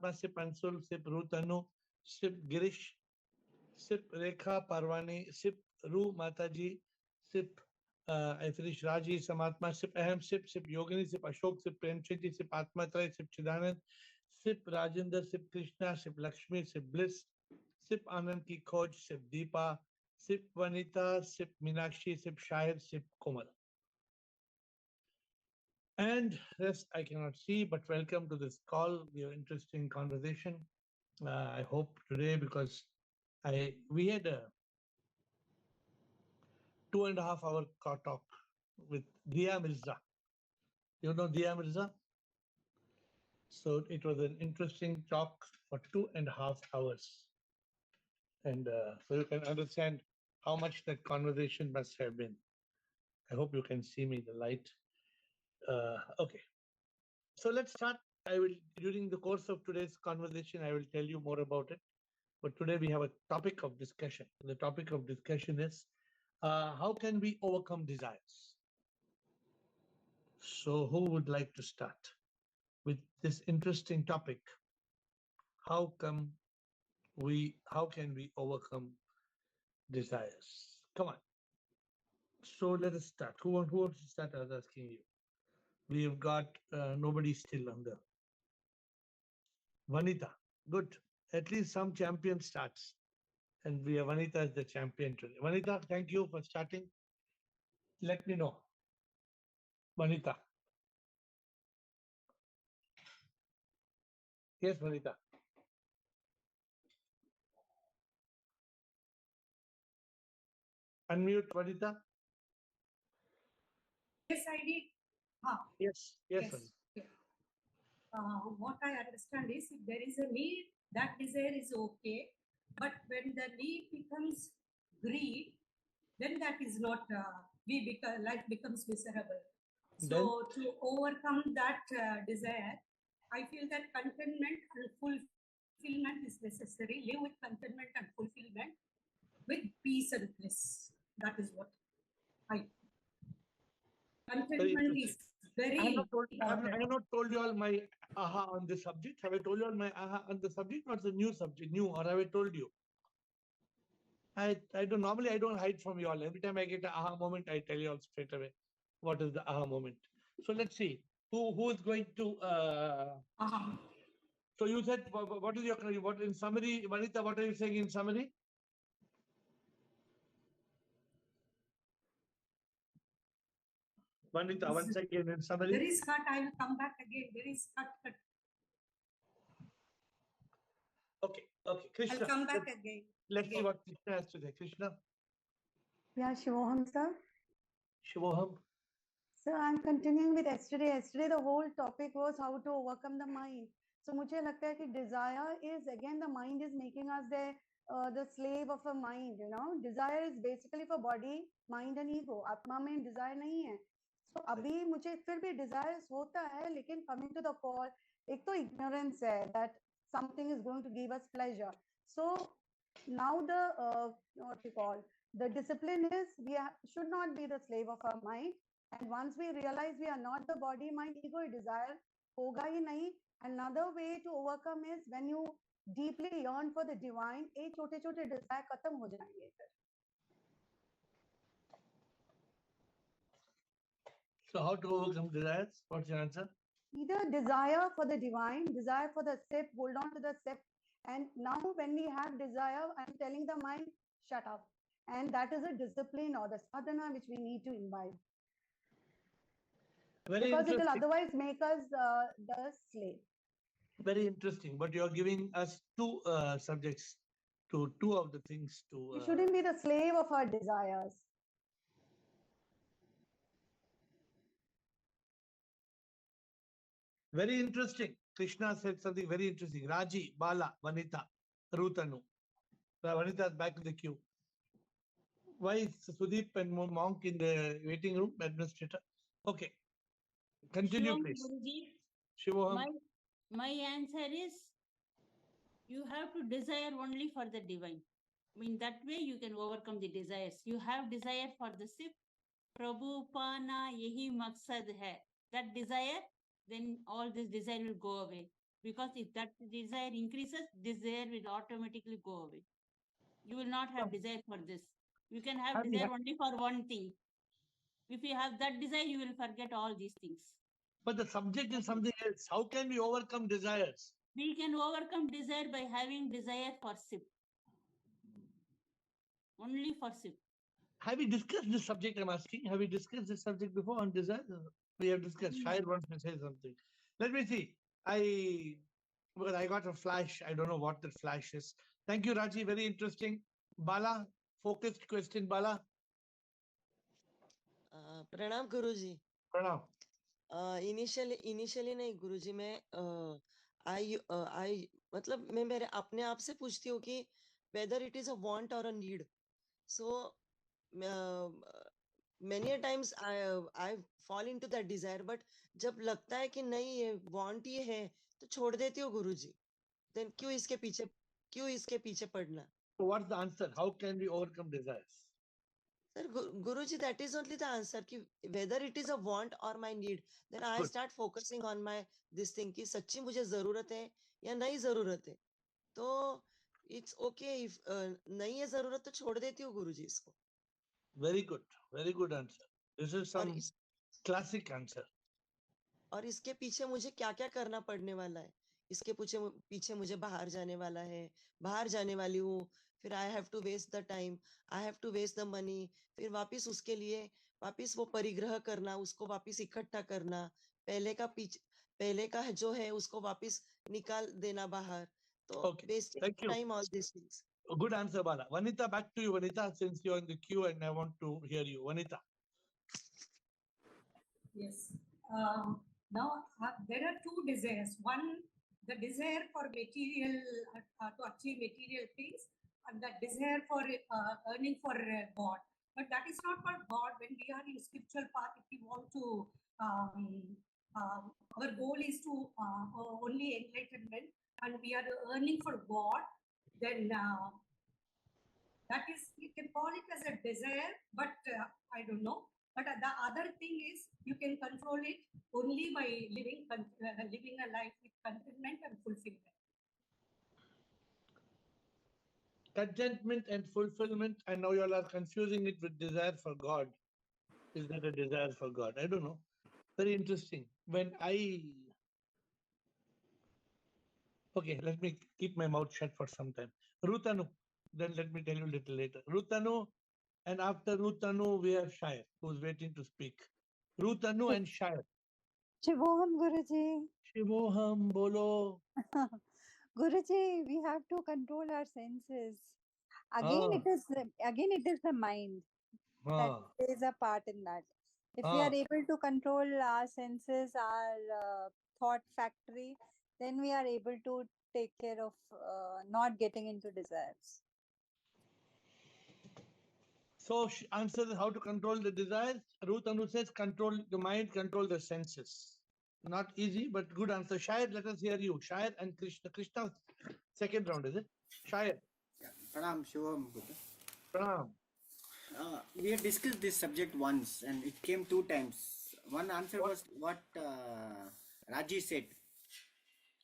Samatma, Sip Ansul, Sip Rutanu, Sip Girish, Sip Rekha Parvani, Sip Ru Mataji, Sip I finished Raji, Samatma, Sip Aham, Sip Yogini, Sip Ashok, Sip Premchanti, Sip Atmatray, Sip Chidanand, Sip Rajendra, Sip Krishna, Sip Lakshmi, Sip Bliss, Sip Anand Ki Khoj, Sip Deepa, Sip Vanita, Sip Minakshi, Sip Shahid, Sip Komal. And rest I cannot see, but welcome to this call. We have interesting conversation. I hope today, because we had a 2.5 hour talk with Dia Mirza. You know Dia Mirza? So it was an interesting talk for 2.5 hours. And so you can understand how much that conversation must have been. I hope you can see me, the light. Okay. So let's start. I will, during the course of today's conversation, I will tell you more about it. But today we have a topic of discussion. The topic of discussion is how can we overcome desires? So who would like to start with this interesting topic? How can we overcome desires? Come on. So let us start. Who wants to start? I was asking you. We have got nobody still on the Vanita. Good. At least some champion starts. And we have Vanita as the champion today. Vanita, thank you for starting. Let me know. Vanita. Yes, Vanita. Unmute, Vanita. Yes, I did. Yes. Yes. What I understand is if there is a need, that desire is okay. But when the need becomes greed, then that is not, life becomes miserable. So to overcome that desire, I feel that contentment and fulfillment is necessary. Live with contentment and fulfillment with peace and bliss. That is what I. Contentment is very important. I have not told you all my aha on this subject. Have I told you all my aha on the subject? What's the new subject? New, or have I told you? I don't normally I don't hide from you all. Every time I get an aha moment, I tell you all straight away what is the aha moment. So let's see who is going to. So you said what is your what in summary, Vanita? What are you saying in summary? Vanita, once again in summary. There is cut. I will come back again. There is cut. Okay. Krishna. I'll come back again. Let's see what Krishna has to say. Krishna. Yeah, Shivoham, sir. Shivoham. So I'm continuing with yesterday. Yesterday, the whole topic was how to overcome the mind. So मुझे लगता है कि desire is again the mind is making us the slave of a mind. You know, desire is basically for body, mind and ego. आत्मा में desire नहीं है. So अभी मुझे फिर भी desires होता है, लेकिन coming to the call, एक तो ignorance है that something is going to give us pleasure. So now what you call the discipline is should not be the slave of our mind. And once we realize we are not the body, mind, ego, desire, hoga hi nahi. Another way to overcome is when you deeply yearn for the divine, ye chote chote desire khatam ho jayenge. So how to overcome desires? What's your answer? Either desire for the divine, desire for the sip, hold on to the sip. And now when we have desire, I'm telling the mind, shut up. And that is a discipline or the sadhana which we need to imbibe. Because it will otherwise make us the slave. Very interesting. But you're giving us two subjects to two of the things to. We shouldn't be the slave of our desires. Very interesting. Krishna said something very interesting. Raji, Bala, Vanita, Rutanu. Vanita is back in the queue. Why is Sudeep and Monk in the waiting room, administrator? Okay. Continue, please. Shivoham, my answer is you have to desire only for the divine. I mean, that way you can overcome the desires. You have desire for the sip. Prabhu Pana Yehi Maksad hai. That desire, then all this desire will go away. Because if that desire increases, desire will automatically go away. You will not have desire for this. You can have desire only for one thing. If you have that desire, you will forget all these things. But the subject is something else. How can we overcome desires? We can overcome desire by having desire for SIP. Only for SIP. Have we discussed this subject? I'm asking. Have we discussed this subject before on desire? We have discussed. Shahid wants to say something. Let me see. Because I got a flash. I don't know what the flash is. Thank you, Raji. Very interesting. Bala, focused question, Bala. प्रणाम गुरुजी. Pranam. Initially नहीं गुरुजी, मैं आई मतलब मैं मेरे अपने आप से पूछती हूँ कि whether it is a want or a need. So many a times I fall into that desire, but जब लगता है कि नहीं ये want ही है तो छोड़ देती हूँ गुरुजी. Then क्यों इसके पीछे पड़ना? So what's the answer? How can we overcome desires? Sir, Guruji, that is only the answer. Ki whether it is a want or my need, then I start focusing on my this thing कि सच्ची मुझे जरूरत है या नहीं जरूरत है. तो it's okay if नहीं है जरूरत तो छोड़ देती हूँ गुरुजी इसको. Very good answer. This is some classic answer. और इसके पीछे मुझे क्या क्या करना पड़ने वाला है? इसके पीछे मुझे बाहर जाने वाला है, बाहर जाने वाली हूँ, फिर I have to waste the time, I have to waste the money, फिर वापिस उसके लिए वापिस वो परिग्रह करना, उसको वापिस इकट्ठा करना, पहले का जो है उसको वापिस निकाल देना बाहर. तो wasting time, all these things. Good answer, Bala. Vanita, back to you, Vanita, since you're in the queue and I want to hear you. Vanita. Yes. Now, there are two desires. One, the desire for material, to achieve material things, and the desire for earning for God. But that is not for God. When we are in spiritual path, if we want to, our goal is to only enlightenment, and we are earning for God, then that is, you can call it as a desire, but I don't know. But the other thing is you can control it only by living a life with contentment and fulfillment. Contentment and fulfillment, and now you all are confusing it with desire for God. Is that a desire for God? I don't know. Very interesting. Okay, let me keep my mouth shut for some time. Rutanu, then let me tell you a little later. Rutanu, and after Rutanu, we have Shire, who's waiting to speak. Rutanu and Shire. Shivoham Guruji. Shivoham, bolo. Guruji, we have to control our senses. Again, it is the mind that plays a part in that. If we are able to control our senses, our thought factory, then we are able to take care of not getting into desires. So answer how to control the desires. Ruth Anu says control the mind, control the senses. Not easy, but good answer. Shayad, let us hear you. Shayad and Krishna. Krishna, second round, is it? Shayad. Yeah. Pranam, Shivam. Pranam. We had discussed this subject once and it came 2 times. One answer was what Raji said.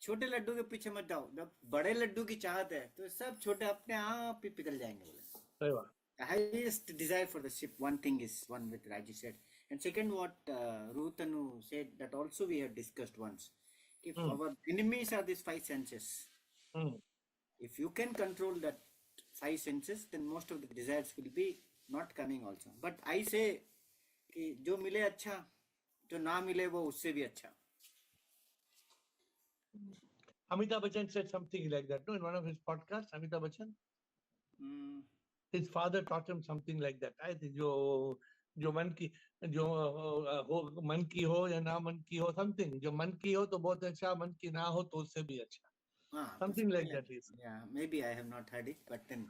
छोटे लड्डू के पीछे मत जाओ. जब बड़े लड्डू की चाहत है तो सब छोटे अपने आप ही पिघल जाएंगे बोले. The highest desire for the ship, one thing is one with Raji said, and second what Ruth Anu said, that also we have discussed once. If our enemies are these 5 senses, if you can control that 5 senses, then most of the desires will be not coming also. But I say कि जो मिले अच्छा, जो ना मिले वो उससे भी अच्छा. Amitabh Bachchan said something like that, no? In one of his podcasts, Amitabh Bachchan. His father taught him something like that. I think जो मन की हो या ना मन की हो, something. जो मन की हो तो बहुत अच्छा, मन की ना हो तो उससे भी अच्छा. Something like that is. Yeah, maybe I have not heard it, but then.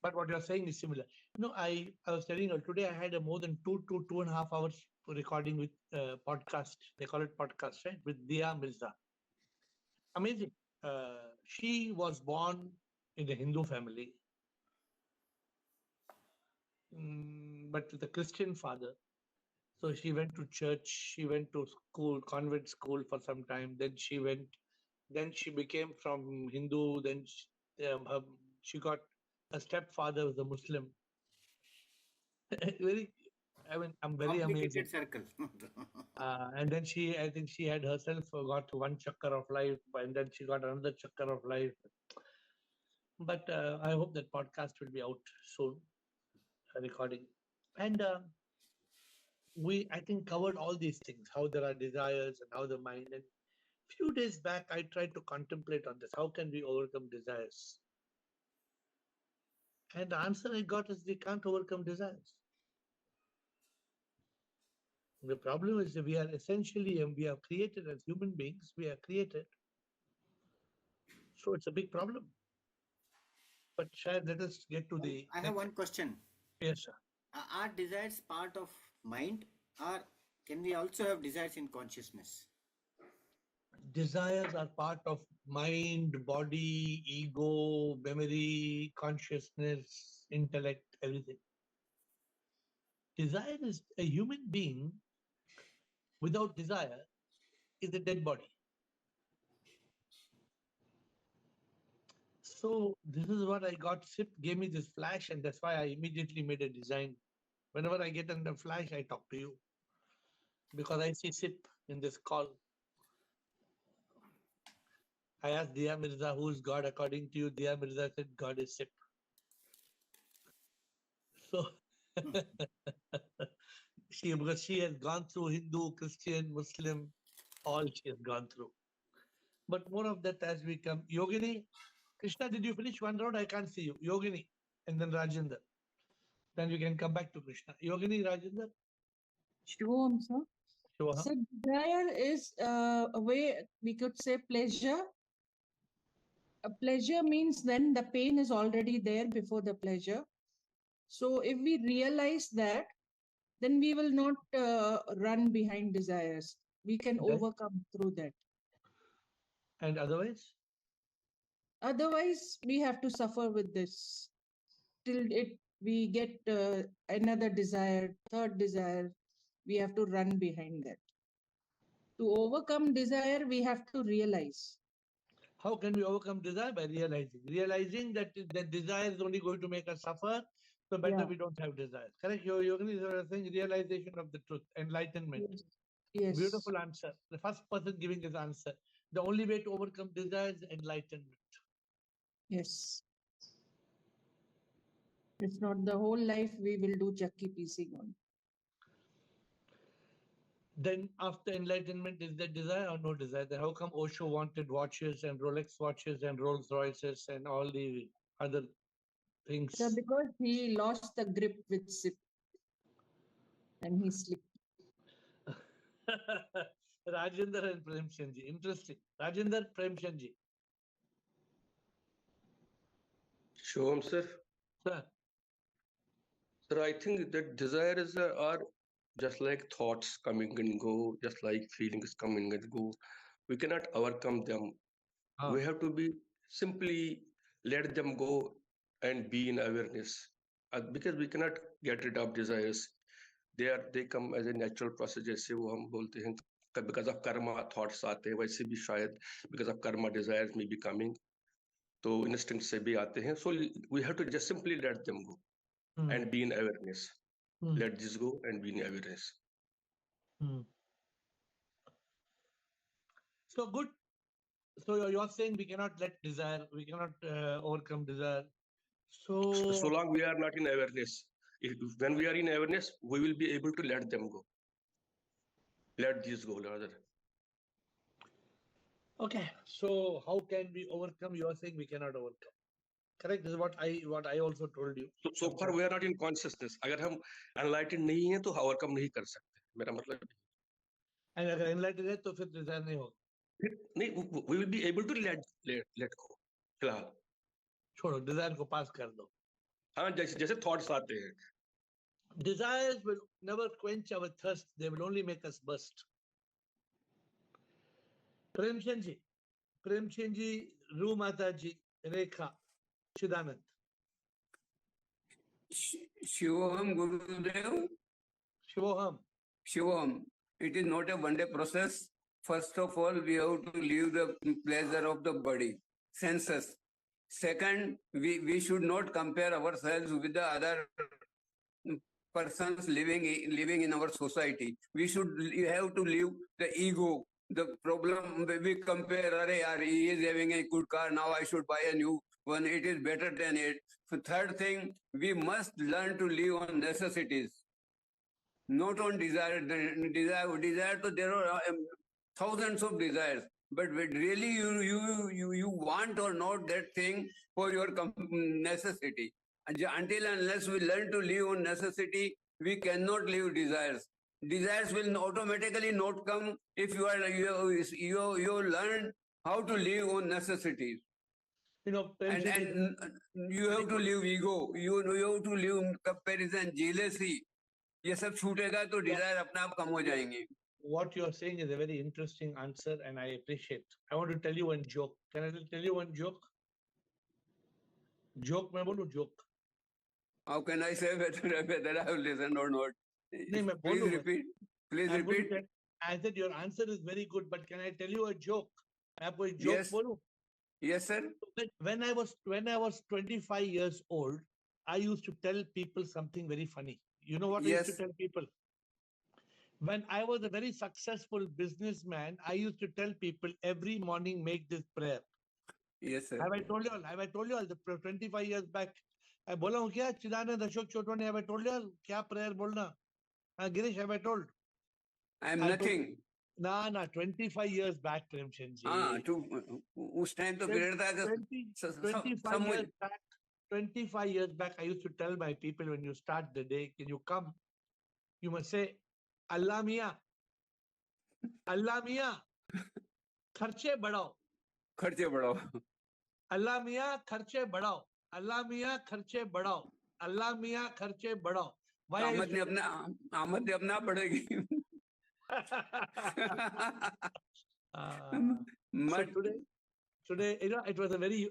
But what you're saying is similar. No, I was telling you today I had a more than 2 to 2.5 hours recording with podcast. They call it podcast, right? With Dia Mirza. Amazing. She was born in a Hindu family, but with a Christian father. So she went to church, she went to school, convent school for some time. Then she went then she became from Hindu, then she got a stepfather was a Muslim. Very, I mean, I'm very amazed. Complicated circle. And then I think she had herself got one chakra of life, and then she got another chakra of life. But I hope that podcast will be out soon, recording. And I think, covered all these things, how there are desires and how the mind. And few days back, I tried to contemplate on this. How can we overcome desires? And the answer I got is we can't overcome desires. The problem is that we are essentially, we are created as human beings, we are created. So it's a big problem. But Shahid, let us get to the... I have one question. Yes, sir. Are desires part of mind, or can we also have desires in consciousness? Desires are part of mind, body, ego, memory, consciousness, intellect, everything. Desire is a human being without desire is a dead body. So this is what I got. SIP gave me this flash, and that's why I immediately made a design. Whenever I get under flash, I talk to you because I see SIP in this call. I asked Diya Mirza, who is God according to you? Diya Mirza said, God is SIP. So because she has gone through Hindu, Christian, Muslim, all she has gone through. But more of that as we come. Yogini, Krishna, did you finish one round? I can't see you. Yogini, and then Rajendra. Then we can come back to Krishna. Yogini, Rajendra. Shivam, sir. Shivam. So desire is a way we could say pleasure. A pleasure means then the pain is already there before the pleasure. So if we realize that, then we will not run behind desires. We can overcome through that. And otherwise? Otherwise, we have to suffer with this till we get another desire, third desire. We have to run behind that. To overcome desire, we have to realize. How can we overcome desire? By realizing. Realizing that desire is only going to make us suffer, so better we don't have desire. Correct? Yogini is saying realization of the truth, enlightenment. Yes. Beautiful answer. The first person giving his answer. The only way to overcome desire is enlightenment. Yes. It's not the whole life we will do chucky piecing on. Then after enlightenment, is there desire or no desire? Then how come Osho wanted watches and Rolex watches and Rolls Royces and all the other things? So because he lost the grip with SIP and he slipped. Rajendra and Premchandji. Interesting. Rajendra, Premchandji. Shivam, sir. Sir. Sir, I think that desires are just like thoughts coming and go, just like feelings coming and go. We cannot overcome them. We have to be simply let them go and be in awareness. Because we cannot get rid of desires. They come as a natural process. जैसे वो हम बोलते हैं because of karma thoughts आते हैं, वैसे भी शायद because of karma desires may be coming. तो instinct से भी आते हैं. So we have to just simply let them go and be in awareness. Let this go and be in awareness. So good. So you're saying we cannot let desire, we cannot overcome desire. So long we are not in awareness, when we are in awareness, we will be able to let them go. Let this go, rather. Okay. So how can we overcome? You are saying we cannot overcome. Correct. This is what I also told you. So far we are not in consciousness. अगर हम enlightened नहीं हैं तो overcome नहीं कर सकते. मेरा मतलब. And अगर enlightened है तो फिर desire नहीं होगा. नहीं, we will be able to let go. फिलहाल. छोड़ो, desire को pass कर दो. हाँ, जैसे thoughts आते हैं. Desires will never quench our thirst. They will only make us burst. Premchandji, Ru Mataji, Rekha, Chidanand. Shivam Gurudev. Shivoham. Shivam. It is not a one-day process. First of all, we have to leave the pleasure of the body, senses. Second, we should not compare ourselves with the other persons living in our society. We have to leave the ego. The problem we compare, he is having a good car, now I should buy a new one. It is better than it. So third thing, we must learn to live on necessities, not on desire. Desire. So there are thousands of desires, but really you want or not that thing for your necessity. Until unless we learn to live on necessity, we cannot live desires. Desires will automatically not come if you learn how to live on necessities. And you have to live ego. You have to live comparison, jealousy. ये सब छूटेगा तो desire अपने आप कम हो जाएंगे. What you are saying is a very interesting answer, and I appreciate. I want to tell you one joke. Can I tell you one joke? Joke, मैं बोलूं joke. How can I say whether I have listened or not? नहीं, मैं Please बोलूं. repeat. Please I'm going repeat. to I said your answer is very good, but can I tell you a joke? मैं आपको एक joke Yes. बोलूं? Yes, sir. When I was 25 years old, I used to tell people something very funny. You know what I used to Yes. tell people? When I was a very successful businessman, I used to tell people every morning make this prayer. Yes, sir. Have I told you all? Have I told you all? The 25 years back. I बोला हूँ क्या? चिदानंद Ashok Chotwani, have I told you all? क्या prayer बोलना? Girish, have I told? I am I told- nothing. ना 25 years back, Premchand ji. हाँ, उस time तो period था 25 years back. 25 years back, I used to tell my people when you start the day, can you come? You must say, Allah Mia, खर्चे बढ़ाओ. खर्चे बढ़ाओ. अल्लाह मियाँ खर्चे बढ़ाओ. अल्लाह मियाँ खर्चे बढ़ाओ. अल्लाह मियाँ खर्चे बढ़ाओ. आमद ने अपना बढ़ेगी. So today, it was a very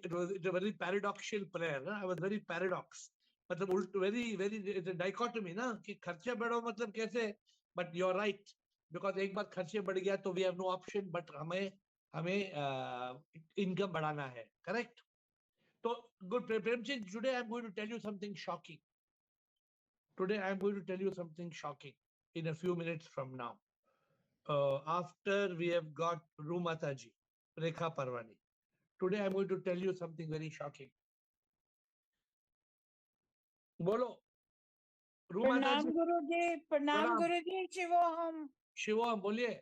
paradoxical prayer. I was very paradox. मतलब very it's a dichotomy ना कि खर्चे बढ़ाओ मतलब कैसे? But you're right, because एक बार खर्चे बढ़ गया तो we have no option, but हमें income बढ़ाना है. Correct? So good, Premchand, today I'm going to tell you something shocking. Today I'm going to tell you something shocking in a few minutes from now. After we have got Rumata ji, Rekha Parwani. Today I'm going to tell you something very shocking. Bolo. प्रणाम गुरुजी शिवोहम. शिवोहम बोलिए.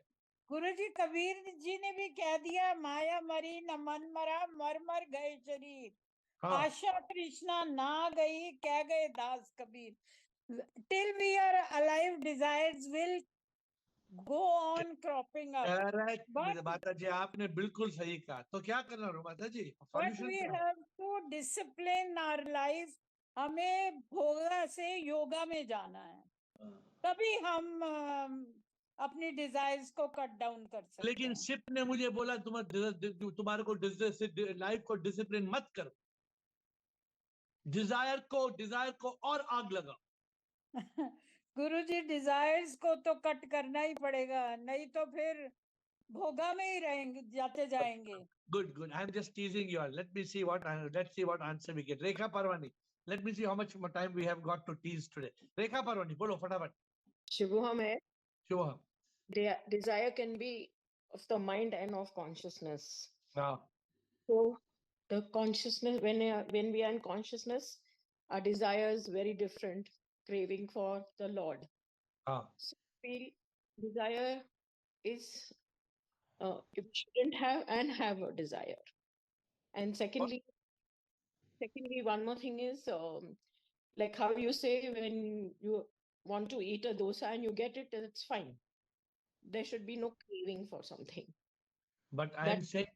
गुरुजी कबीर जी ने भी कह दिया, माया मरी न मन मरा, मर मर गए शरीर. आशा कृष्णा ना गई, कह गए दास Kabir. Till we are alive, desires will go on cropping up. Correct. माता जी आपने बिल्कुल सही कहा. तो क्या करना माता जी? But we have to discipline our life. हमें भोगा से योगा में जाना है, तभी हम अपनी डिजायर्स को कट डाउन कर सकते हैं. लेकिन सिप ने मुझे बोला तुम्हारे को लाइफ को डिसिप्लिन मत करो, डिजायर को और आग लगाओ. गुरुजी डिजायर्स को तो कट करना ही पड़ेगा, नहीं तो फिर भोगा में ही रहेंगे, जाते जाएंगे. Good. I'm just teasing you all. Let's see what answer we get. Rekha Parwani. Let me see how much more time we have got to tease today. Rekha Parwani, bolo फटाफट. Shivoham hai. Shivoham. Desire can be of the mind and of consciousness. So the consciousness, when we are in consciousness, our desire is very different, craving for the Lord. So feel desire is you shouldn't have a desire. And secondly, one more thing is like how you say, when you want to eat a dosa and you get it, it's fine. There should be no craving for something. But I am saying,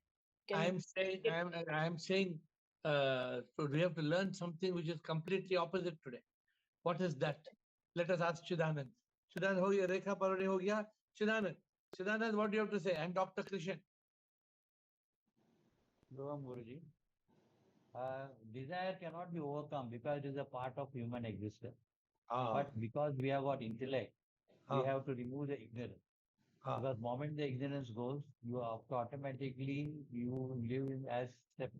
so we have to learn something which is completely opposite today. What is that? Let us ask Chidanand. Chidanand ho gaya, Rekha Parwani ho gaya. Chidanand, what do you have to say? And Dr. Krishan. Guruji. Desire cannot be overcome because it is a part of human existence. But because we have got intellect, we have to remove the ignorance. Because moment the ignorance goes, you automatically you live in as step.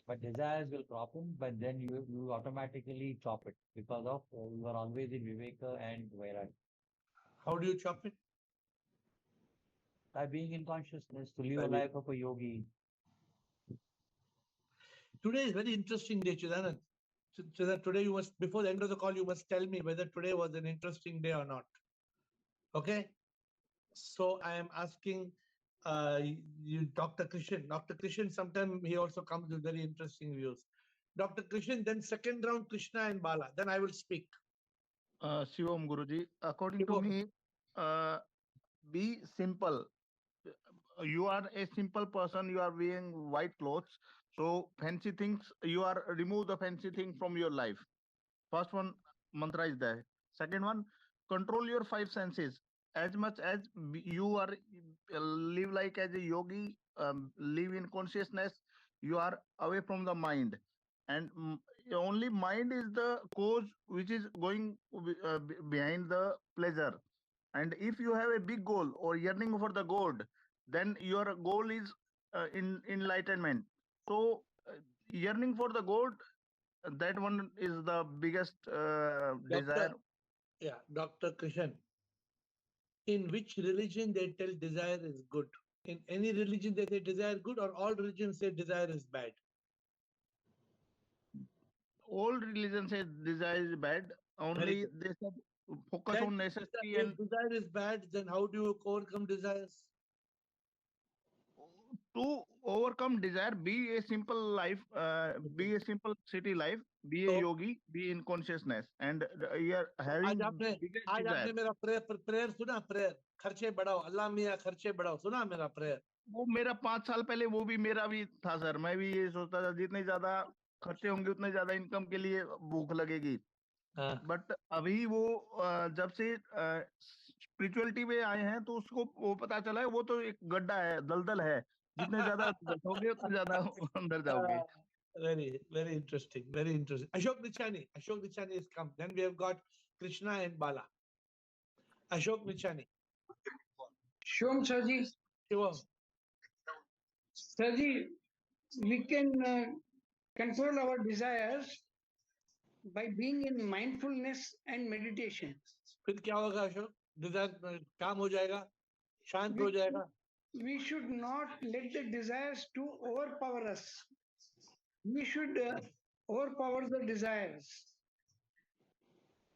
But desires will crop in, but then you automatically chop it because of you are always in Viveka and Vairag. How do you chop it? By being in consciousness to live a life of a yogi. Today is very interesting day, Chidanand. So that today you must, before the end of the call, you must tell me whether today was an interesting day or not. Okay? So I am asking you, Dr. Krishan. Dr. Krishan, sometimes he also comes with very interesting views. Dr. Krishan, then second round, Krishna and Bala. Then I will speak. Shivam Guruji, according to me, be simple. You are a simple person. You are wearing white clothes. So fancy things, you are remove the fancy thing from your life. First one, mantra is there. Second one, control your five senses. As much as you are live like as a yogi, live in consciousness, you are away from the mind, and only mind is the cause which is going behind the pleasure. And if you have a big goal or yearning for the gold, then your goal is in enlightenment. So yearning for the gold, that one is the biggest desire. Yeah, Dr. Krishan. In which religion they tell desire is good? In any religion they say desire good, or all religions say desire is bad? All religions say desire is bad. Only they said focus on necessity. If desire is bad, then how do you overcome desires? To overcome desire, be a simple life, be a simple city life, be a yogi, be in consciousness, and you are having biggest आज desire. आपने मेरा prayer सुना, prayer खर्चे बढ़ाओ, अल्लाह मियाँ खर्चे बढ़ाओ, सुना मेरा प्रेयर? वो मेरा 5 साल पहले वो भी मेरा भी था सर। मैं भी ये सोचता था जितने ज्यादा खर्चे होंगे उतने ज्यादा इनकम के लिए भूख लगेगी। बट अभी वो जब से स्पिरिचुअलिटी में आए हैं तो उसको वो पता चला है वो तो एक गड्ढा है, दलदल है। जितने ज्यादा घसोगे उतने ज्यादा अंदर जाओगे। Very interesting, very interesting. Ashok Nichani has come. Then we have got Krishna and Bala. Ashok Nichani. Shivam Sirji. Shivam. Sirji, we can control our desires by being in mindfulness and meditation. फिर क्या होगा Ashok? Desire काम हो जाएगा, शांत हो जाएगा. We should not let the desires to overpower us. We should overpower the desires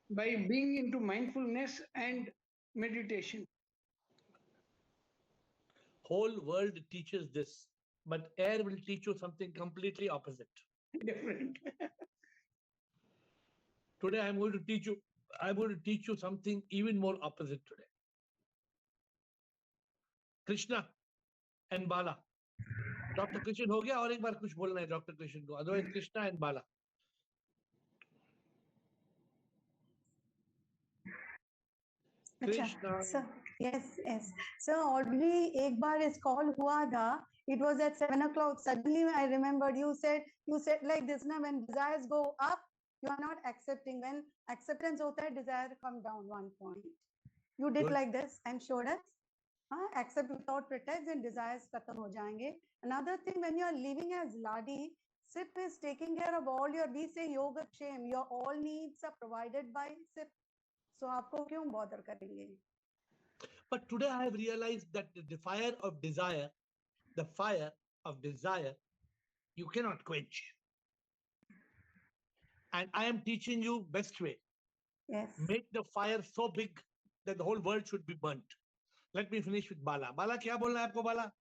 by being into mindfulness and meditation. Whole world teaches this, but AiR will teach you something completely opposite. Different. Today I'm going to teach you something even more opposite today. Krishna and Bala. Dr. Krishan हो गया और एक बार कुछ बोलना है Dr. Krishan को. Otherwise Krishna and Bala. Krishna. So, yes. So already एक बार इस call हुआ था. It was at 7 o'clock. Suddenly I remembered you said like this now, when desires go up, you are not accepting. When acceptance hota hai, desire come down 1 point. You did like this and showed us. Accept without pretext and desires khatam ho jayenge. Another thing, when you are living as Ladi, SIP is taking care of all your, we say yoga shame, your all needs are provided by SIP. So aapko kyun bother karenge? But today I have realized that the fire of desire, you cannot quench. And I am teaching you best way. Yes. Make the fire so big that the whole world should be burnt. Let me finish with Bala. Bala, क्या बोलना है आपको Bala?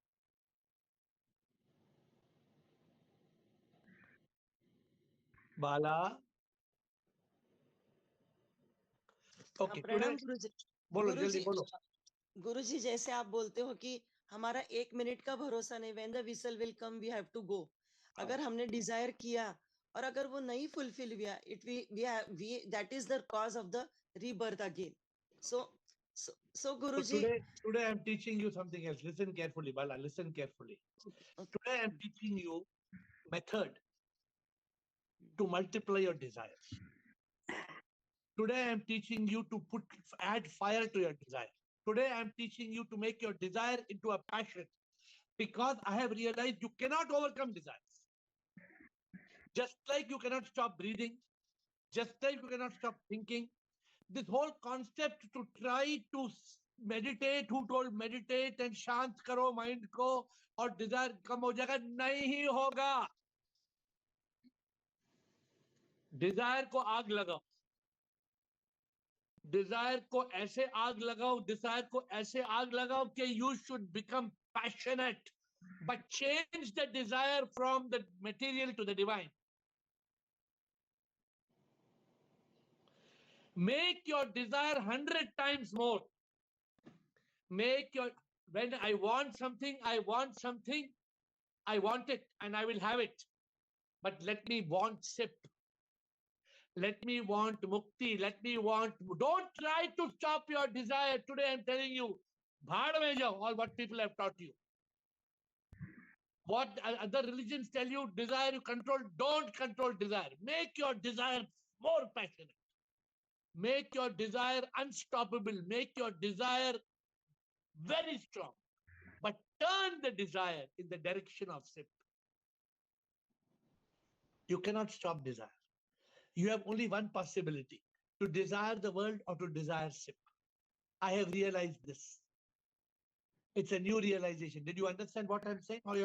Bala. Okay. प्रणाम गुरुजी। बोलो बोलो। गुरुजी जैसे आप बोलते हो कि हमारा 1 मिनट का भरोसा नहीं, when the whistle will come we have to go. अगर हमने डिजायर किया और अगर वो नहीं फुलफिल हुआ, that is the cause of the rebirth again. So Guruji, today I am teaching you something else. Listen carefully, Bala. Listen carefully. Today I am teaching you method to multiply your desires. Today I am teaching you to add fire to your desire. Today I'm teaching you to make your desire into a passion, because I have realized you cannot overcome desires. Just like you cannot stop breathing, just like you cannot stop thinking, this whole concept to try to meditate, who told meditate and शांत करो mind को और desire कम हो जाएगा, नहीं होगा. Desire को आग लगाओ, desire को ऐसे आग लगाओ, desire को ऐसे आग लगाओ कि you should become passionate, but change the desire from the material to the divine. Make your desire 100 times more. Make your, when I want something, I want it and I will have it. But let me want sip. Let me want mukti. Let me want, don't try to stop your desire. Today I'm telling you, bhaad mein jao, all what people have taught you. What other religions tell you, desire you control, don't control desire. Make your desire more passionate. Make your desire unstoppable. Make your desire very strong. But turn the desire in the direction of sip. You cannot stop desire. You have only one possibility, to desire the world or to desire sip. I have realized this. It's a new realization. Did you understand what I'm saying? Or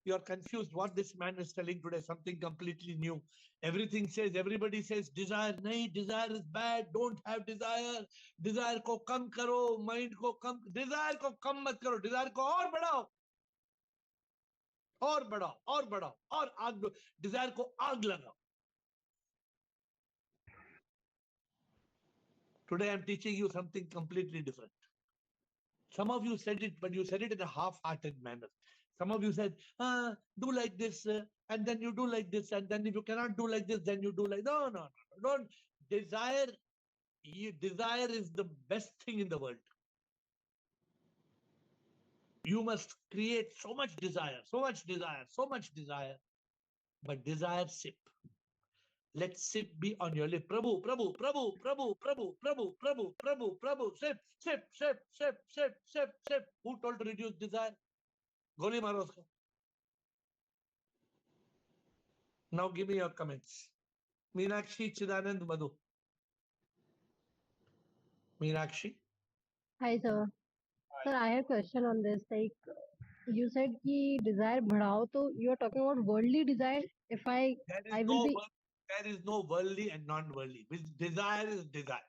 you're confused what this man is telling today, something completely new. Everybody says desire, nahi, desire is bad, don't have desire. Desire ko kam karo, mind ko kam, desire ko kam mat karo, desire ko aur badhao. और बढ़ाओ और बढ़ाओ और आग दो, Dzire को आग लगाओ. Today I'm teaching you something completely different. Some of you said it, but you said it in a half-hearted manner. Some of you said, do like this, and then you do like this, and then if you cannot do like this, then you do like, no, don't. Desire is the best thing in the world. You must create so much desire, so much desire, so much desire, but desire sip. Let sip be on your lip. Prabhu, Prabhu, Prabhu, Prabhu, Prabhu, Prabhu, Prabhu, Prabhu, Prabhu, sip, sip, sip, sip, sip, sip, sip. Who told to reduce desire? Goli maro usko. Now give me your comments. Meenakshi, Chidanand, Madhu. Meenakshi. Hi, sir. Sir, I have a question on this. Like, you said ki desire bhadao, so you are talking about worldly desire. If I will be, There is no worldly and non-worldly. Desire is desire.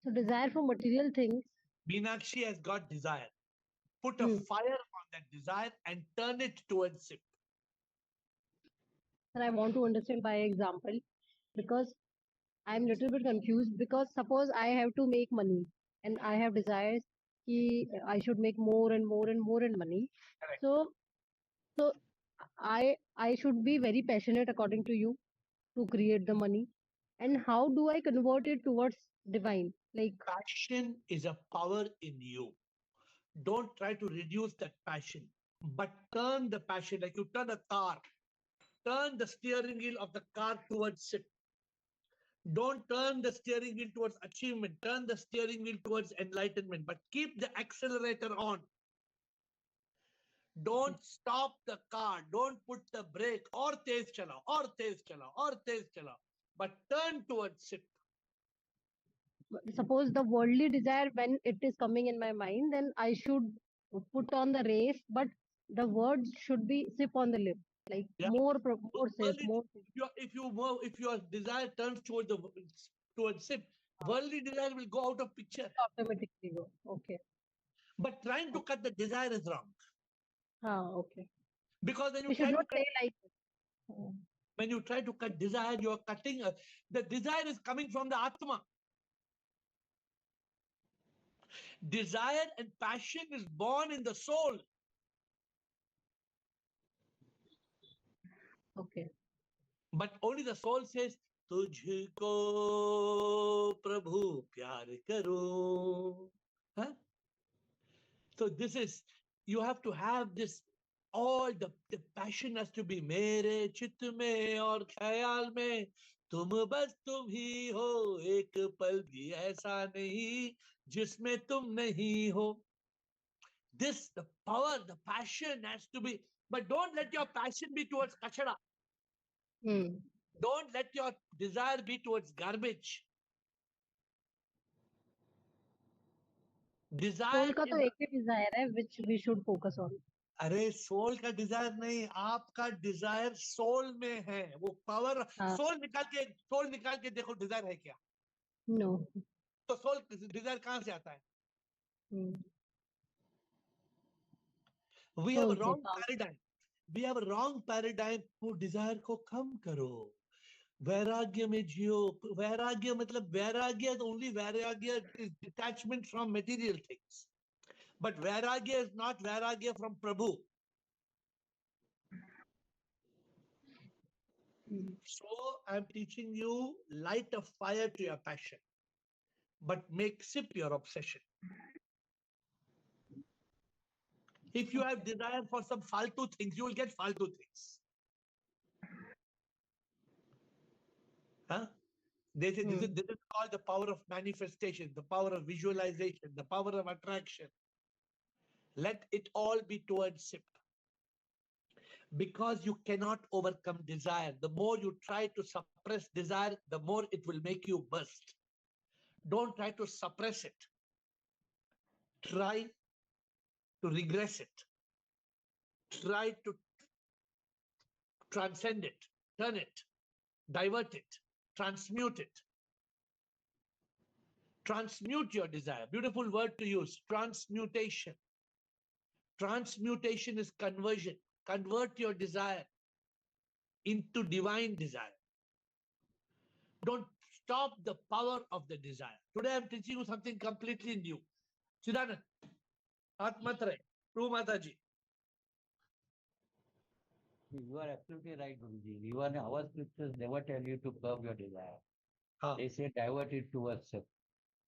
so desire for material things. Meenakshi has got desire. Put a fire on that desire and turn it towards sip. Sir, I want to understand by example, because I'm a little bit confused, because suppose I have to make money and I have desires ki I should make more and more and more and money. Correct. So I should be very passionate according to you to create the money. And how do I convert it towards divine? Like, passion is a power in you. Don't try to reduce that passion, but turn the passion like you turn a car. Turn the steering wheel of the car towards it. Don't turn the steering wheel towards achievement. Turn the steering wheel towards enlightenment, but keep the accelerator on. Don't stop the car. Don't put the brake. Or tez chalao, or tez chalao, or tez chalao. But turn towards it. suppose the worldly desire, when it is coming in my mind, then I should put on the race, but the words should be sip on the lip, like more sip, more. If your desire turns towards sip, worldly desire will go out of picture. Automatically go. Okay. But trying to cut the desire is wrong. Okay. Because when we should not say like this. When you try to cut desire, you are cutting. The desire is coming from the Atma. Desire and passion is born in the soul. Okay. But only the soul says, Tujhko Prabhu pyar karo. Huh? So this is, you have to have this, all the passion has to be mere chit mein aur khayal mein तुम बस तुम ही हो, एक पल भी ऐसा नहीं जिसमें तुम नहीं हो. This, the power, the passion has to be, but don't let your passion be towards kachada. Don't let your desire be towards garbage. Desire soul का तो एक ही डिजायर है which we should focus on. अरे soul का desire नहीं, आपका Dzire soul में है. वो पावर सोल निकाल के देखो डिजायर है क्या. No. तो सोल डिजायर कहां से आता है. We have a wrong paradigm. We have a wrong paradigm. वो डिजायर को कम करो, वैराग्य में जियो. वैराग्य मतलब वैराग्य, only वैराग्य is detachment from material things, but vairagya is not vairagya from Prabhu. So I'm teaching you, light a fire to your passion, but make sip your obsession. If you have desire for some faltu things, you will get faltu things. Huh? This is called the power of manifestation, the power of visualization, the power of attraction. Let it all be towards sip. Because you cannot overcome desire. The more you try to suppress desire, the more it will make you burst. Don't try to suppress it. Try to regress it. Try to transcend it, turn it, divert it, transmute it. Transmute your desire. Beautiful word to use, transmutation. Transmutation is conversion. Convert your desire into divine desire. Don't stop the power of the desire. Today I'm teaching you something completely new. Chidanand, Atmatray, Prabhu Mataji. You are absolutely right, Guruji. Even our scriptures never tell you to curb your desire. They say divert it towards it.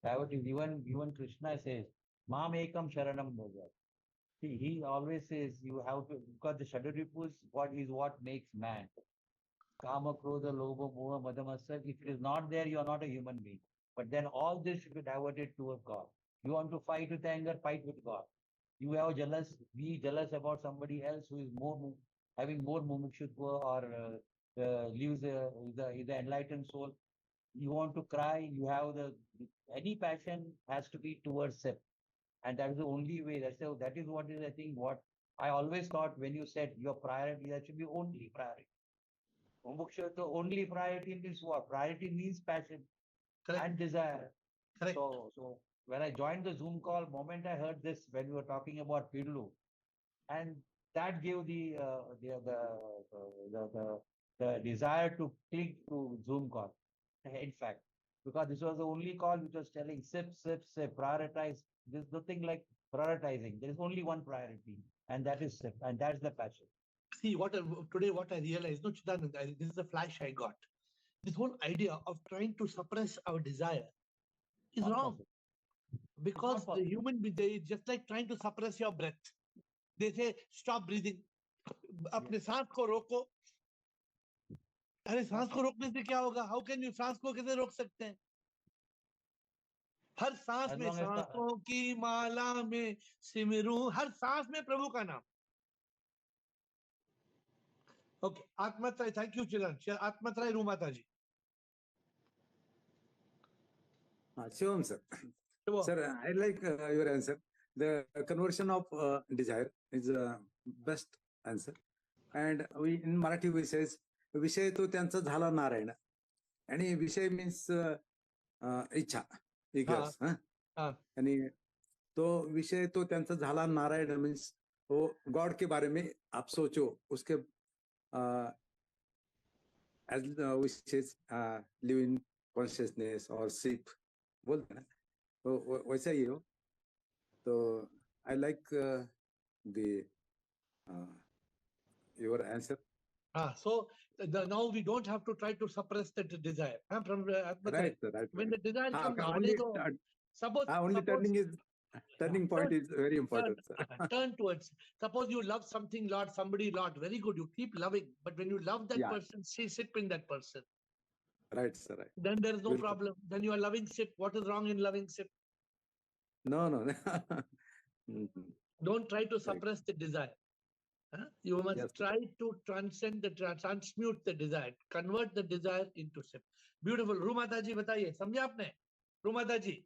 Divert it. Even Krishna says, Mam ekam sharanam bhaja. See, he always says you have to, because the Shaduripus is what makes man. Kama, Krodha, Lobha, Moha, Madhamasya. If it is not there, you are not a human being. But then all this should be diverted towards God. You want to fight with anger, fight with God. You have be jealous about somebody else who is having more mumukshutva or lives the enlightened soul. You want to cry, you have any passion has to be towards self. And that is the only way. That is what is, I think, what I always thought when you said your priority, that should be only priority. Mumukshutva, only priority means what? Priority means passion. Correct. And desire. Correct. So when I joined the Zoom call, moment I heard this, when we were talking about Pirlu, and that gave the desire to click to Zoom call. In fact, because this was the only call which was telling sip, prioritize. There's nothing like prioritizing. There is only one priority, and that is sip, and that's the passion. See, today what I realized, no, Chidanand, this is a flash I got. This whole idea of trying to suppress our desire is not wrong. Possible. Because the human being, just like trying to suppress your breath. They say, stop breathing. अपने सांस को रोको. अरे सांस को रोकने से क्या होगा? How can you सांस को कैसे रोक सकते हैं? हर सांस में सांसों की माला में सिमरूं, हर सांस में प्रभु का नाम. Okay, Atmatray, thank you, children. Atmatray, Rumataji. Shivam, sir. Sir, I like your answer. The conversion of desire is the best answer. And we in Marathi we says विषय तो त्यांचा झाला नारायण आणि विषय मीन्स इच्छा इगर्स आणि तो विषय तो त्यांचा झाला नारायण मीन्स वो गॉड के बारे में आप सोचो उसके as which is live in consciousness or sleep बोलते हैं तो वैसा ही हो तो I like the your answer. So now we don't have to try to suppress that desire. Right. When the desire comes, only turning point is very important. Turn towards. Suppose you love something, somebody, very good. You keep loving, but when you love that person, sip in that person. Right, sir. Right. Then there is no Will- problem. Then you are loving SIP. What is wrong in loving SIP? No, no. Mhm. Don't try to suppress the desire. Huh? You must Yes. try to transcend the transmute the desire, convert the desire into SIP. Beautiful. रूमाता जी बताइए, समझे आपने? रूमाता जी.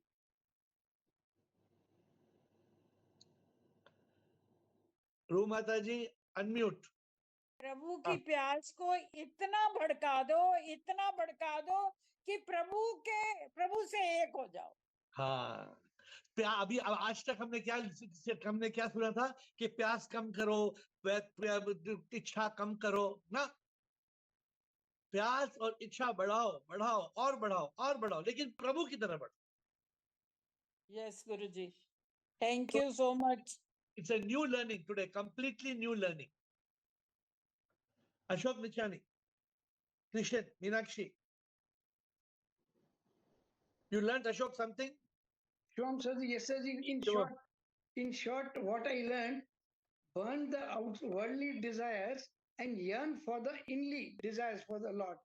रूमाता जी, unmute. प्रभु की प्यास को इतना भड़का दो कि प्रभु से एक हो जाओ. हाँ, अभी आज तक हमने क्या सुना था कि प्यास कम करो, इच्छा कम करो ना. प्यास और इच्छा बढ़ाओ और बढ़ाओ, लेकिन प्रभु की तरफ बढ़ो. Yes, Guruji. Thank you so much. It's a new learning today, completely new learning. Ashok Nichani, Krishan, Meenakshi. You learned, Ashok, something? Shivam sir, yes sir, in short, what I learned, burn the worldly desires and yearn for the inly desires for the Lord.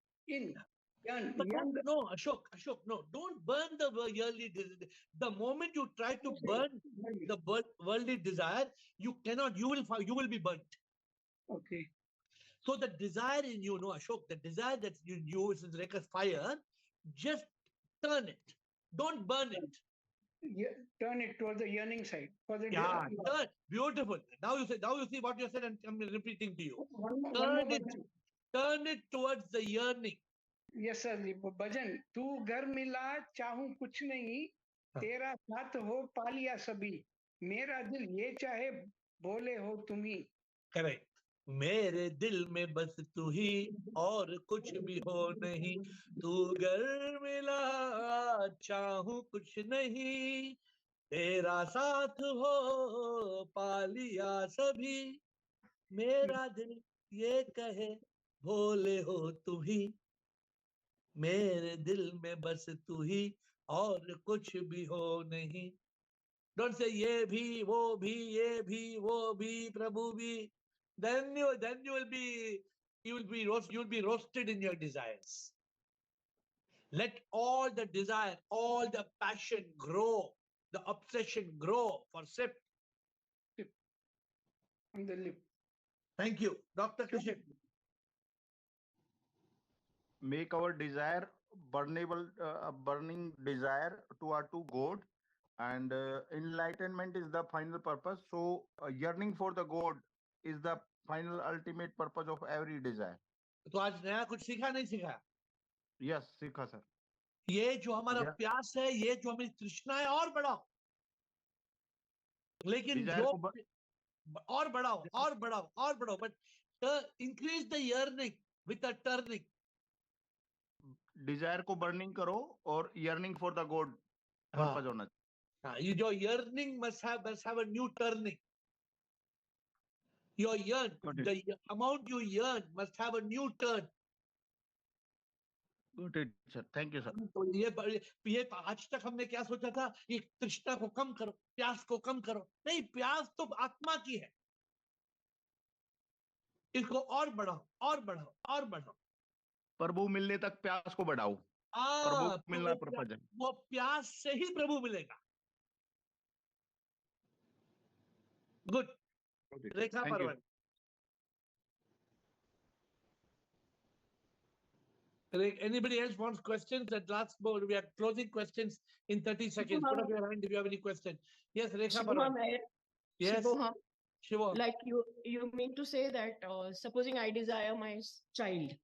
No, Ashok, no. Don't burn the yearly desire. The moment you try to burn the worldly desire, you cannot, you will be burnt. Okay. So the desire in you, no, Ashok, the desire that you is like a fire, just turn it. Don't burn it. Yeah, turn it toward the yearning side. For the turn. Beautiful. Now you see what you said, and I'm repeating to you. Turn it towards the yearning. Yes, sir. भजन तू घर मिला चाहूं कुछ नहीं, तेरा साथ हो पालिया सभी, मेरा दिल ये चाहे बोले हो तुम्ही. Correct. मेरे दिल में बस तू ही और कुछ भी हो नहीं, तू घर मिला चाहूं कुछ नहीं, तेरा साथ हो पालिया सभी, मेरा दिल ये कहे भोले हो तू ही, मेरे दिल में बस तू ही और कुछ भी हो नहीं. Don't say ये भी वो भी प्रभु भी. Then you will be roasted in your desires. Let all the desire, all the passion grow, the obsession grow for SIP. On the lip. Thank you, Dr. Krishan. Make our desire burning desire to God, and enlightenment is the final purpose. So yearning for the God is the final ultimate purpose of every desire. तो आज नया कुछ सीखा नहीं सीखा? Yes, सीखा sir. ये जो हमारा प्यास है, ये जो हमारी तृष्णा है, और बढ़ाओ. लेकिन जो और बढ़ाओ, but increase the yearning with a turning. Desire को burning करो और yearning for the God purpose होना चाहिए. ये जो yearning must have a new turning. Your yearn, the amount you yearn must have a new turn. Got it, sir. Thank you, sir. तो ये आज तक हमने क्या सोचा था, ये तृष्णा को कम करो, प्यास को कम करो. नहीं, प्यास तो आत्मा की है. इसको और बढ़ाओ. प्रभु मिलने तक प्यास को बढ़ाओ. प्रभु मिलना पर्पज है. वो प्यास से ही प्रभु मिलेगा. Good. Rekha Parwan. Anybody else wants questions? At last, we are closing questions in 30 seconds. Put up your hand if you have any question. Yes, Rekha Parwan. Yes. Shivoham. Like you mean to say that supposing I desire my child,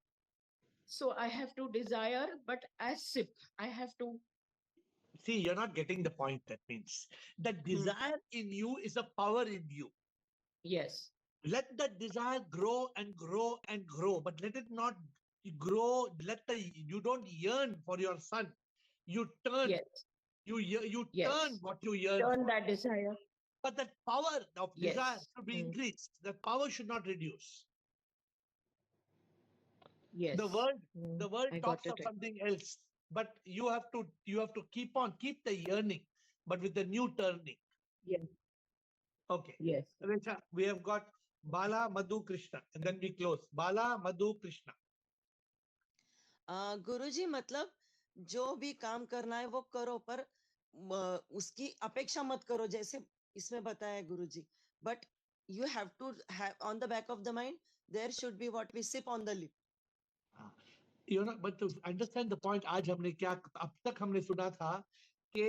so I have to desire, but as SIP, I have to. See, you're not getting the point. That means the desire in you is a power in you. Yes. Let that desire grow and grow and grow, but let it not grow. You don't yearn for your son. You turn. Yes. You turn what you yearn. Turn that desire. But that power of desire should be increased. The power should not reduce. Yes. The world talks of something else, but you have to keep the yearning, but with the new turning. Yes. Okay. Yes. Richa, we have got Bala, Madhu, Krishna, and then we close. Bala, Madhu, Krishna. गुरुजी मतलब जो भी काम करना है वो करो, पर उसकी अपेक्षा मत करो, जैसे इसमें बताया गुरुजी. But you have to have on the back of the mind, there should be what we sip on the lip. You know, but to understand the point, आज हमने क्या अब तक हमने सुना था कि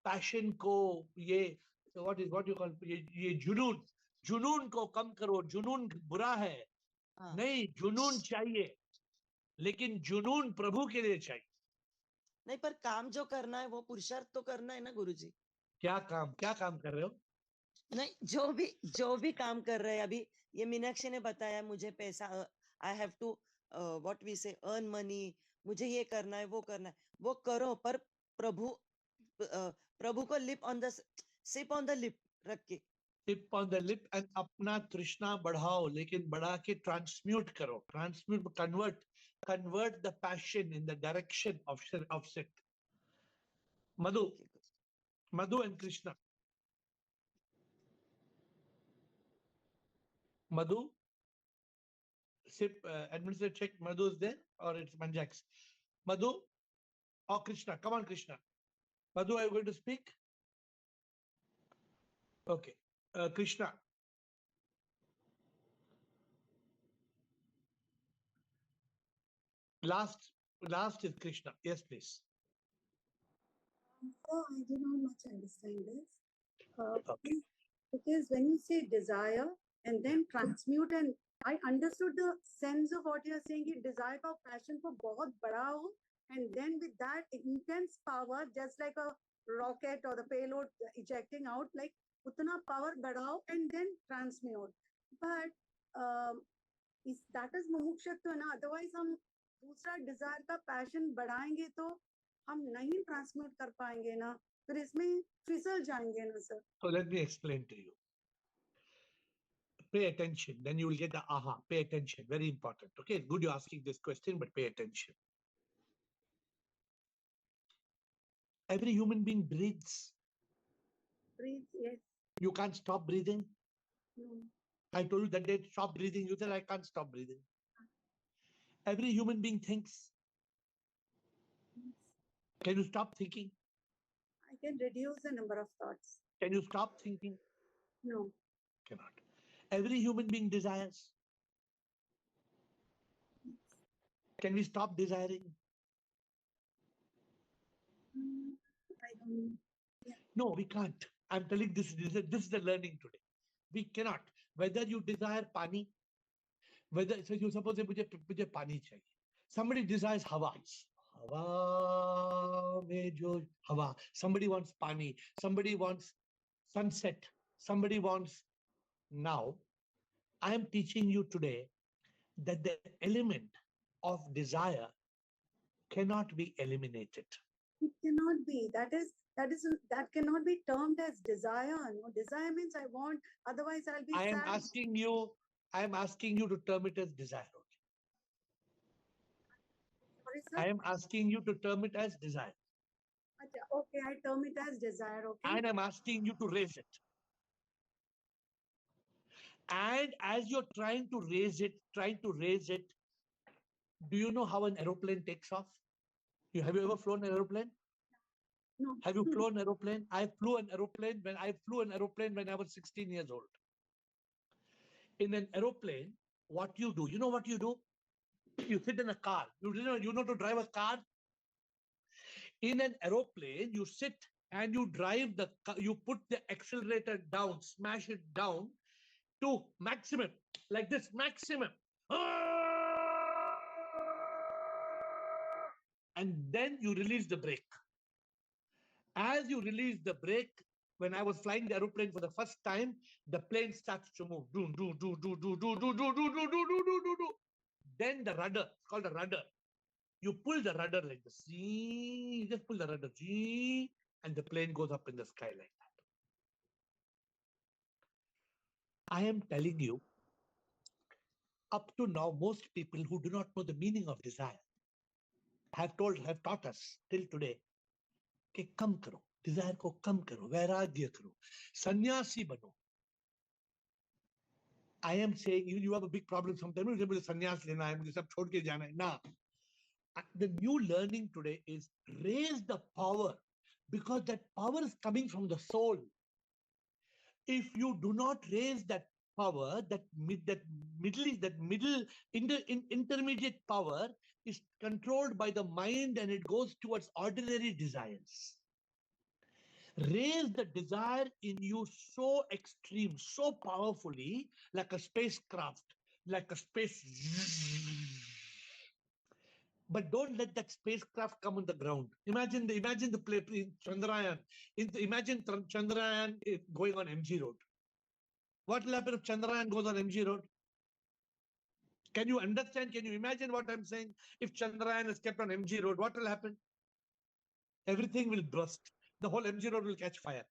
पैशन को ये what you call ये जुनून को कम करो, जुनून बुरा है. नहीं, जुनून चाहिए, लेकिन जुनून प्रभु के लिए चाहिए. नहीं, पर काम जो करना है वो पुरुषार्थ तो करना है ना गुरुजी. क्या काम कर रहे हो? नहीं, जो भी काम कर रहे हैं. अभी ये मीनाक्षी ने बताया मुझे पैसा, I have to what we say earn money, मुझे ये करना है वो करना है, वो करो, पर प्रभु को lip on the sip on the lip रख के, tip on the lip, and अपना तृष्णा बढ़ाओ, लेकिन बढ़ा के ट्रांसम्यूट करो. Convert the passion in the direction of sit. Madhu and Krishna. Madhu, sip, administrator check. Madhu is there or it's Manjax? Madhu or Krishna? Come on, Krishna. Madhu, are you going to speak? Okay. Krishna. Last is Krishna. Yes, please. So I do not much understand this. Okay. Because when you say desire and then transmute, and I understood the sense of what you are saying, कि desire का passion को बहुत बड़ा हो, and then with that intense power, just like a rocket or the payload ejecting out, like उतना power बढ़ाओ and then transmute. But that is मुमुक्षुत्व ना. Otherwise हम दूसरा desire का passion बढ़ाएंगे तो हम नहीं ट्रांसमिट कर पाएंगे ना, फिर इसमें फिसल जाएंगे ना sir. So let me explain to you. Pay attention, then you will get the aha. Pay attention, very important. Okay, it's good you're asking this question, but pay attention. Every human being breathes. Breathe, yes. You can't stop breathing. No. I told you that day, stop breathing. You said I can't stop breathing. Every human being thinks. Can you stop thinking? I can reduce the number of thoughts. Can you stop thinking? No. Cannot. Every human being desires. Can we stop desiring? I don't know. Yeah. No, we can't. I'm telling this is the learning today. We cannot. Whether you desire pani, whether so you suppose मुझे pani चाहिए. Somebody desires hawa. Hawa mein jo hawa. Somebody wants pani. Somebody wants sunset. Somebody wants. Now, I am teaching you today that the element of desire cannot be eliminated. It cannot be. That cannot be termed as desire. No, desire means I want. Otherwise, I'll be. I am sad. asking you to term it as desire. Sorry, sir? I am asking you to term it as desire. Okay, I term it as desire. Okay. And I'm asking you to raise it. And as you're trying to raise it, do you know how an aeroplane takes off? Have you ever flown an aeroplane? No. Have you flown an aeroplane? I flew an aeroplane when I was 16 years old. In an aeroplane, what you do? You know what you do? You sit in a car. You know to drive a car? In an aeroplane, you sit and you drive the car, you put the accelerator down, smash it down to maximum, like this, maximum. And then you release the brake. As you release the brake, when I was flying the aeroplane for the first time, the plane starts to move. Then the rudder, it's called a rudder. You pull the rudder like this. You just pull the rudder, and the plane goes up in the sky like that. I am telling you, up to now, most people who do not know the meaning of desire have taught us till today, कि कम करो, desire को कम करो, वैराग्य करो, सन्यासी बनो. I am saying, you have a big problem sometimes, मुझे संन्यास लेना है, मुझे सब छोड़ के जाना है. ना, The new learning today is raise the power, because that power is coming from the soul. If you do not raise that power, intermediate power is controlled by the mind and it goes towards ordinary desires. Raise the desire in you so extreme, so powerfully, like a spacecraft, like a space. But don't let that spacecraft come on the ground. Imagine the play Chandrayaan. Imagine Chandrayaan going on MG Road. What will happen if Chandrayaan goes on MG Road? Can you understand? Can you imagine what I'm saying? If Chandrayaan is kept on MG Road, what will happen? Everything will burst. The whole MG Road will catch fire.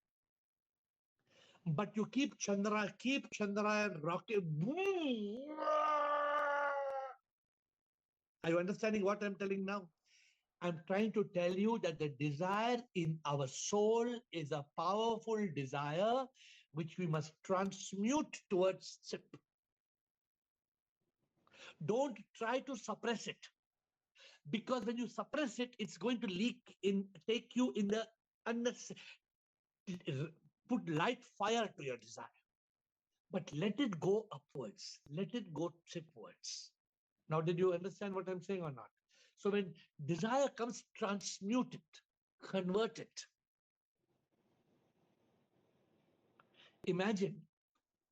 But you keep Chandrayaan rocket. Are you understanding what I'm telling now? I'm trying to tell you that the desire in our soul is a powerful desire which we must transmute towards SIP. Don't try to suppress it, because when you suppress it, it's going to take you in the unnecessary, put light fire to your desire. But let it go upwards. Let it go SIPwards. Now, did you understand what I'm saying or not? So when desire comes, transmute it, convert it. Imagine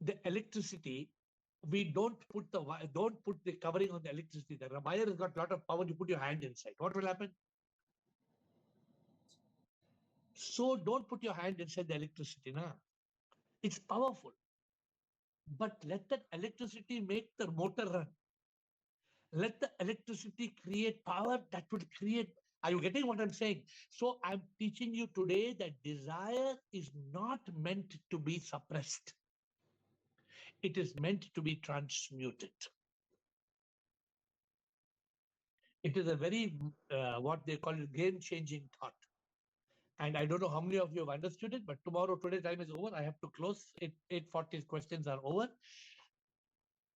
the electricity. We don't put the covering on the electricity. The wire has got a lot of power. You put your hand inside. What will happen? So don't put your hand inside the electricity. Nah? It's powerful. But let that electricity make the motor run. Let the electricity create power that will create. Are you getting what I'm saying? So I'm teaching you today that desire is not meant to be suppressed. It is meant to be transmuted. It is a very, what they call it, game-changing thought. And I don't know how many of you have understood it, but today time is over. I have to close. 8:40 questions are over.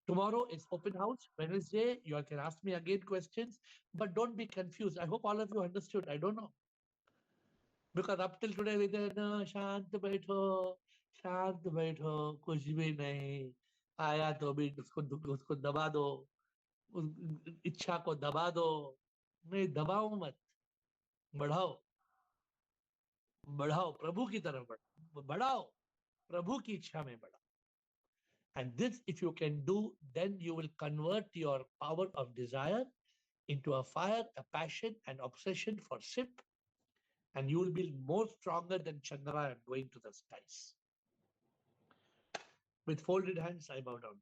Tomorrow is open house. Wednesday, you all can ask me again questions, but don't be confused. I hope all of you understood. I don't know. Because up till today, we said, no, shant baitho, kuch bhi nahi. Aaya to bhi usko daba do. इच्छा को दबा दो. नहीं, दबाओ मत, बढ़ाओ. बढ़ाओ, प्रभु की तरफ बढ़ाओ, प्रभु की इच्छा में बढ़ाओ. And this, if you can do, then you will convert your power of desire into a fire, a passion, an obsession for SIP, and you will be more stronger than Chandrayaan going to the skies. With folded hands, I bow down.